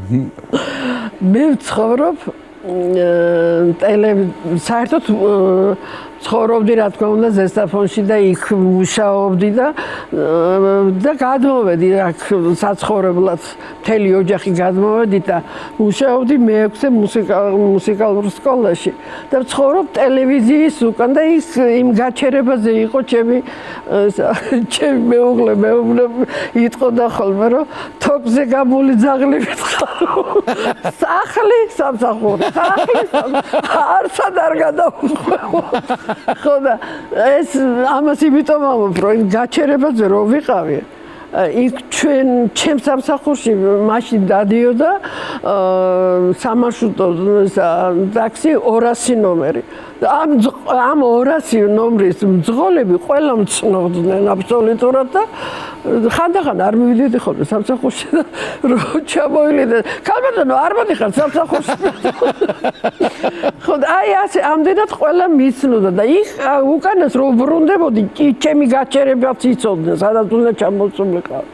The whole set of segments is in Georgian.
მე ვცხოვრობ საერთოდ ცხოვრობდი რა თქმა უნდა ზესტაფონში და იქ მუშაობდი და გადმოვედი აქ საცხოვრებლად მთელი ოჯახი გადმოვედი და მუშაობდი მე-6 მუსიკალურ სკოლაში და ვცხოვრობ ტელევიზიის უკან და ის იმ გაჩერებაზე იყო ჩემი მეუღლე იტყოდა ხოლმე რომ თოქზე გამული ძაღლი ვითხარ სახლი სამსახური არცად არ გადავუხვევო ხო და ეს ამას იმიტომ ამბობ რომ გაჩერებაზე რო ვიყავი იქ ჩემ სამსახურში მაშინ დადიოდა სამარშრუტო ტაქსი 200 ნომერი ამ 200 ნომრის მძღოლები ყველა მცნობდნენ აბსოლუტურად და ხანდახან არ მივიდოდი ხოლმე სამსახურში და რო ჩამოილიდე კალბატონო არ მოდიხარ სამსახურში ხო და აი ასე ამდენად ყველა მიცნობდა და იქ უკანას რო ბრუნდებოდი ჩემი გაჩერებაც იცოდნენ სადაც უნდა ჩამოსულიყავ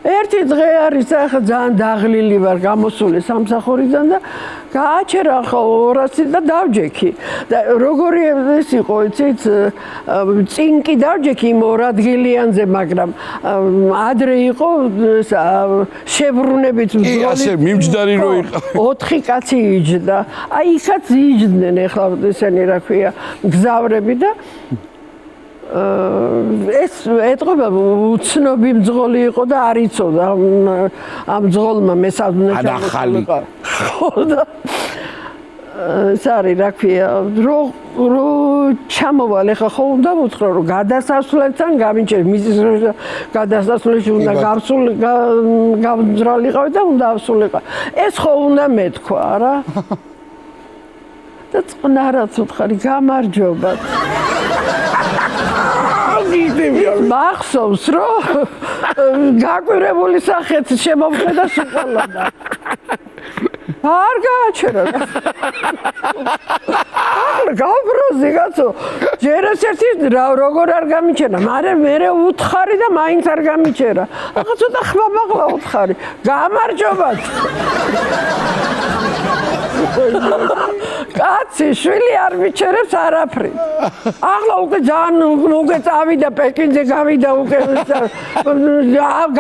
ერთი დღე არის ახლა ძალიან დაღლილი ვარ გამოსული სამსახურიდან და გააჩერა ხო 200 და დავჯექი და როგორი ეს იყო იცით წინ კი დავჯექი იმ 2 ადგილიანზე მაგრამ ადრე იყო შებრუნებით კი ასე მიმჯდარი რო იყო 4 კაცი იჯდა აი ისაც იჯდნენ ახლა ესენი რა ქვია გზავრები და ეს ეტყობა უცნობი მძღოლი იყო და არ იცოდა ამ მძღოლმა მესაზნე ჩამოყალიყო ხო და ეს არის რა ქვია რო ჩამოვალ ახლა ხო უნდა ვუთხრა რომ გადასასვლელთან გამიჩერ მისის გადასასვლელში უნდა გავძრალიყავი და უნდა ავსულიყავი ეს ხო უნდა მეთქვა რა და წყნარად ვუთხარი გამარჯობა მახსოვს რომ გაკვირებული სახეთ შემოვხედა და სუყოლოდა არ გააჩერა გაბროზი კაცო ჯერ ერთი როგორ არ გამიჩერა მაგრამ მე უთხარი და მაინც არ გამიჩერა ახლა ცოტა ხმამაღლა უთხარი გამარჯობა კაცი შვილი არ მიჩერებს არაფრით ახლა უკვე ძალიან უკვე წავიდა პეკინზე გავიდა უკვე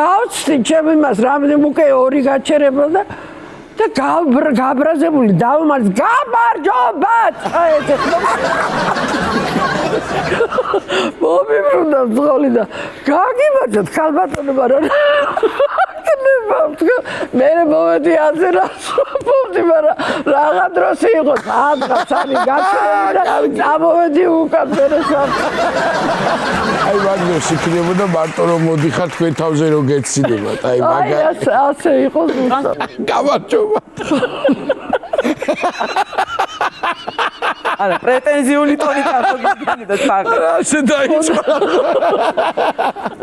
გავცდი ჩემ იმას რამდენი უკვე 2 გაჩერება და გაბრაზებული დავმართ გამარჯობათ მომიბრუნდა ძღოლი და გაგიმარჯოთ ქალბატონო მაგრამ მე მოვედი ასე რა ვფობდი მაგრამ რაღა დროს იყო სადღაც არის გაჩერებული და წამოვედი უკან პერესა აი მაგას იქნებოდა მარტო რომ მოდიხარ თქვენ თავზე რო გეცინებათ აი მაგა ასე იყო გამარჯობა არა პრეტენზიული ტონით არ მოგიგანი და თქო ასე დაიწყო